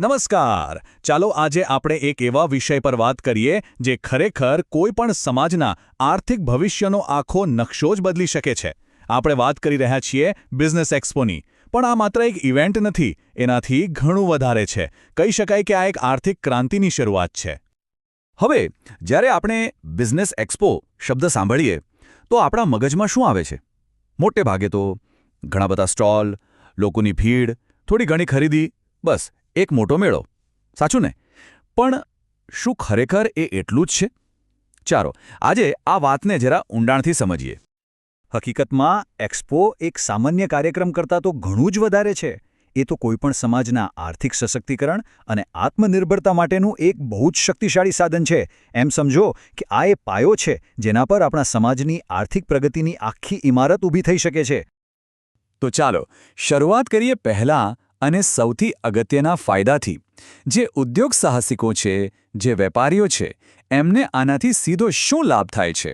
નમસ્કાર. ચાલો આજે આપણે એક એવા વિષય પર વાત કરીએ જે ખરેખર કોઈ પણ સમાજના આર્થિક ભવિષ્યનો આખો નકશો જ બદલી શકે છે. આપણે વાત કરી રહ્યા છીએ બિઝનેસ એક્સપોની. પણ આ માત્ર એક ઇવેન્ટ નથી, એનાથી ઘણું વધારે છે. કહી શકાય કે આ એક આર્થિક ક્રાંતિની શરૂઆત છે. હવે જ્યારે આપણે બિઝનેસ એક્સપો શબ્દ સાંભળીએ તો આપણા મગજમાં શું આવે છે? મોટે ભાગે તો ઘણા બધા સ્ટોલ, લોકોની ભીડ, થોડી ઘણી ખરીદી, બસ એક મોટો મેળો. સાચું ને? પણ શું ખરેખર એ એટલું જ છે? ચાલો આજે આ વાતને જરા ઊંડાણથી સમજીએ. હકીકતમાં એક્સપો એક સામાન્ય કાર્યક્રમ કરતાં તો ઘણું જ વધારે છે. એ તો કોઈપણ સમાજના આર્થિક સશક્તિકરણ અને આત્મનિર્ભરતા માટેનું એક બહુ જ શક્તિશાળી સાધન છે. એમ સમજો કે આ એ પાયો છે જેના પર આપણા સમાજની આર્થિક પ્રગતિની આખી ઇમારત ઊભી થઈ શકે છે. તો ચાલો શરૂઆત કરીએ પહેલાં અને સૌથી અગત્યના ફાયદાથી. જે ઉદ્યોગ સાહસિકો છે, જે વેપારીઓ છે, એમને આનાથી સીધો શું લાભ થાય છે?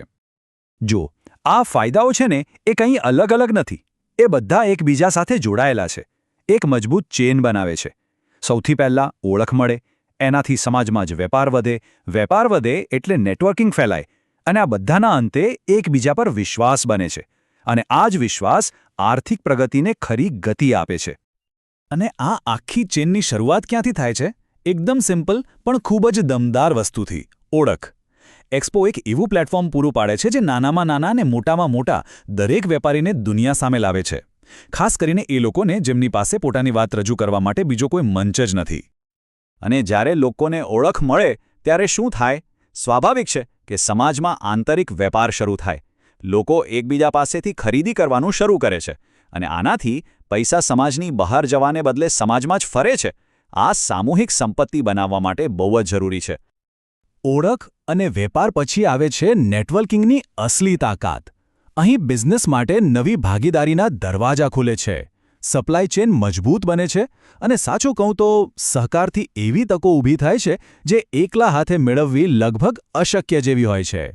જો આ ફાયદાઓ છે ને એ કંઈ અલગ અલગ નથી. એ બધા એકબીજા સાથે જોડાયેલા છે. એક મજબૂત ચેન બનાવે છે. સૌથી પહેલાં ઓળખ મળે, એનાથી સમાજમાં જ વેપાર વધે. વેપાર વધે એટલે નેટવર્કિંગ ફેલાય, અને આ બધાના અંતે એકબીજા પર વિશ્વાસ બને છે. અને આ જ વિશ્વાસ આર્થિક પ્રગતિને ખરી ગતિ આપે છે. અને આ આખી ચેનની શરૂઆત ક્યાંથી થાય છે? એકદમ સિમ્પલ પણ ખૂબ જ દમદાર વસ્તુથી: ઓળખ. એક્સપો એક એવું પ્લેટફોર્મ પૂરું પાડે છે જે નાનામાં નાના અને મોટામાં મોટા દરેક વેપારીને દુનિયા સામે લાવે છે. ખાસ કરીને એ લોકોને જેમની પાસે પોતાની વાત રજૂ કરવા માટે બીજો કોઈ મંચ જ નથી. અને જ્યારે લોકોને ઓળખ મળે ત્યારે શું થાય? સ્વાભાવિક છે કે સમાજમાં આંતરિક વેપાર શરૂ થાય. લોકો એકબીજા પાસેથી ખરીદી કરવાનું શરૂ કરે છે. અને આનાથી પૈસા સમાજની બહાર જવાને બદલે સમાજમાં જ ફરે છે. આ સામૂહિક સંપત્તિ બનાવવા માટે બહુ જ જરૂરી છે. ઓળખ અને વેપાર પછી આવે છે નેટવર્કિંગની અસલી તાકાત. અહીં બિઝનેસ માટે નવી ભાગીદારીના દરવાજા ખુલે છે. સપ્લાય ચેન મજબૂત બને છે. અને સાચું કહું તો સહકારથી એવી તકો ઊભી થાય છે જે એકલા હાથે મેળવવી લગભગ અશક્ય જેવી હોય છે.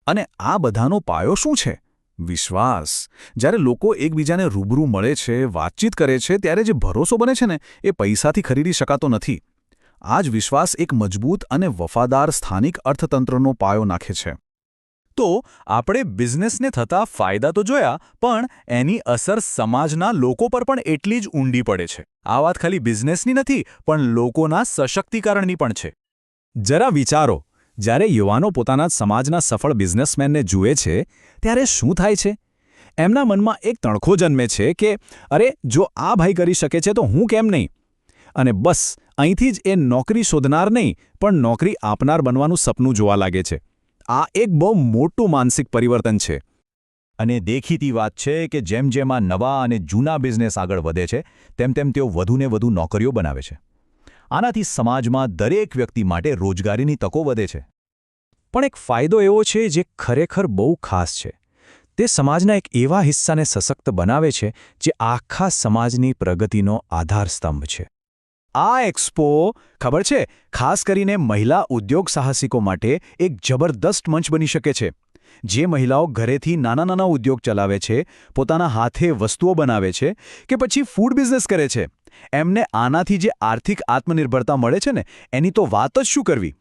અને આ બધાનો પાયો શું છે? વિશ્વાસ. જ્યારે લોકો એકબીજાને રૂબરૂ મળે છે, વાતચીત કરે છે, ત્યારે જે ભરોસો બને છે ને એ પૈસાથી ખરીદી શકાતો નથી. આ જ વિશ્વાસ એક મજબૂત અને વફાદાર સ્થાનિક અર્થતંત્રનો પાયો નાખે છે. તો આપણે બિઝનેસને થતા ફાયદા તો જોયા, પણ એની અસર સમાજના લોકો પર પણ એટલી જ ઊંડી પડે છે. આ વાત ખાલી બિઝનેસની નથી, પણ લોકોના સશક્તિકરણની પણ છે. જરા વિચારો, જ્યારે યુવાનો પોતાના સમાજના સફળ બિઝનેસમેનને જુએ છે ત્યારે શું થાય છે? એમના મનમાં એક તણખો જન્મે છે કે અરે, જો આ ભાઈ કરી શકે છે તો હું કેમ નહીં? અને બસ અહીંથી જ એ નોકરી શોધનાર નહીં, પણ નોકરી આપનાર બનવાનું સપનું જોવા લાગે છે. આ એક બહુ મોટું માનસિક પરિવર્તન છે. અને દેખીતી વાત છે કે જેમ જેમ આ નવા અને જૂના બિઝનેસ આગળ વધે છે તેમ તેમ તેઓ વધુને વધુ નોકરીઓ બનાવે છે. આનાથી સમાજમાં દરેક વ્યક્તિ માટે રોજગારીની તકો વધે છે. પણ એક ફાયદો એવો છે જે ખરેખર બહુ ખાસ છે. તે સમાજના એક એવા હિસ્સાને સશક્ત બનાવે છે જે આખા સમાજની પ્રગતિનો આધારસ્તંભ છે. આ એક્સપો, ખબર છે, ખાસ કરીને મહિલા ઉદ્યોગ સાહસિકો માટે એક જબરદસ્ત મંચ બની શકે છે. જે મહિલાઓ ઘરેથી નાના નાના ઉદ્યોગ ચલાવે છે, પોતાના હાથે વસ્તુઓ બનાવે છે કે પછી ફૂડ બિઝનેસ કરે છે, એમને આનાથી જે આર્થિક આત્મનિર્ભરતા મળે છે ને એની તો વાત જ શું કરવી.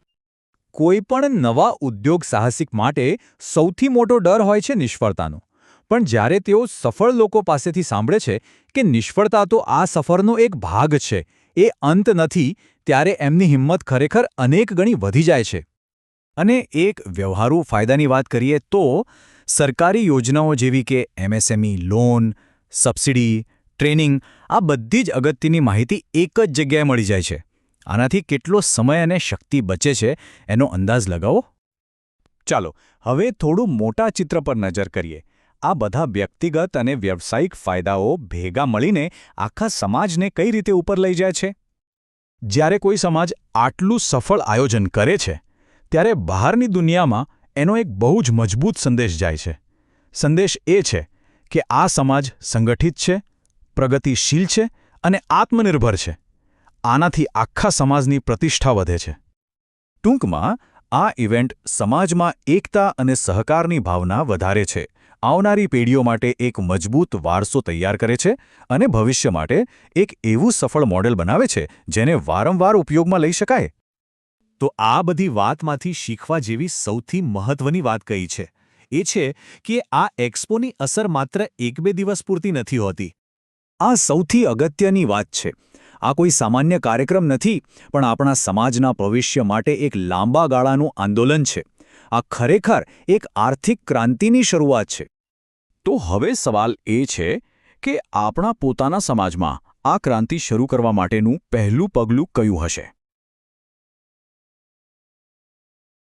કોઈ પણ નવા ઉદ્યોગ સાહસિક માટે સૌથી મોટો ડર હોય છે નિષ્ફળતાનો. પણ જ્યારે તેઓ સફળ લોકો પાસેથી સાંભળે છે કે નિષ્ફળતા તો આ સફરનો એક ભાગ છે, એ અંત નથી, ત્યારે એમની હિંમત ખરેખર અનેક ગણી વધી જાય છે. અને એક વ્યવહારુ ફાયદાની વાત કરીએ તો સરકારી યોજનાઓ જેવી કે MSME લોન, સબસિડી, ટ્રેનિંગ, આ બધી જ અગત્યની માહિતી એક જ જગ્યાએ મળી જાય છે. આનાથી કેટલો સમય અને શક્તિ બચે છે એનો અંદાજ લગાવો. ચાલો હવે થોડું મોટા ચિત્ર પર નજર કરીએ. આ બધા વ્યક્તિગત અને વ્યવસાયિક ફાયદાઓ ભેગા મળીને આખા સમાજને કઈ રીતે ઉપર લઈ જાય છે? જ્યારે કોઈ સમાજ આટલું સફળ આયોજન કરે છે ત્યારે બહારની દુનિયામાં એનો એક બહુ જ મજબૂત સંદેશ જાય છે. સંદેશ એ છે કે આ સમાજ સંગઠિત છે, પ્રગતિશીલ છે અને આત્મનિર્ભર છે. આનાથી આખા સમાજની પ્રતિષ્ઠા વધે છે. ટૂંકમાં આ ઇવેન્ટ સમાજમાં એકતા અને સહકારની ભાવના વધારે છે આવનારી પેઢીઓ માટે એક મજબૂત વારસો તૈયાર કરે છે અને ભવિષ્ય માટે એક એવું સફળ મોડેલ બનાવે છે જેને વારંવાર ઉપયોગમાં લઈ શકાય. તો આ બધી વાતમાંથી શીખવા જેવી સૌથી મહત્વની વાત કઈ છે એ છે કે આ એક્સપોની અસર માત્ર 1-2 દિવસ પૂરતી નથી હોતી. આ સૌથી અગત્યની વાત છે. આ કોઈ સામાન્ય કાર્યક્રમ નથી, પણ આપણા સમાજના ભવિષ્ય માટે એક લાંબા ગાળાનું આંદોલન છે. આ ખરેખર એક આર્થિક ક્રાંતિની શરૂઆત છે. તો હવે સવાલ એ છે કે આપણા પોતાના સમાજમાં આ ક્રાંતિ શરૂ કરવા માટેનું પહેલું પગલું કયું હશે?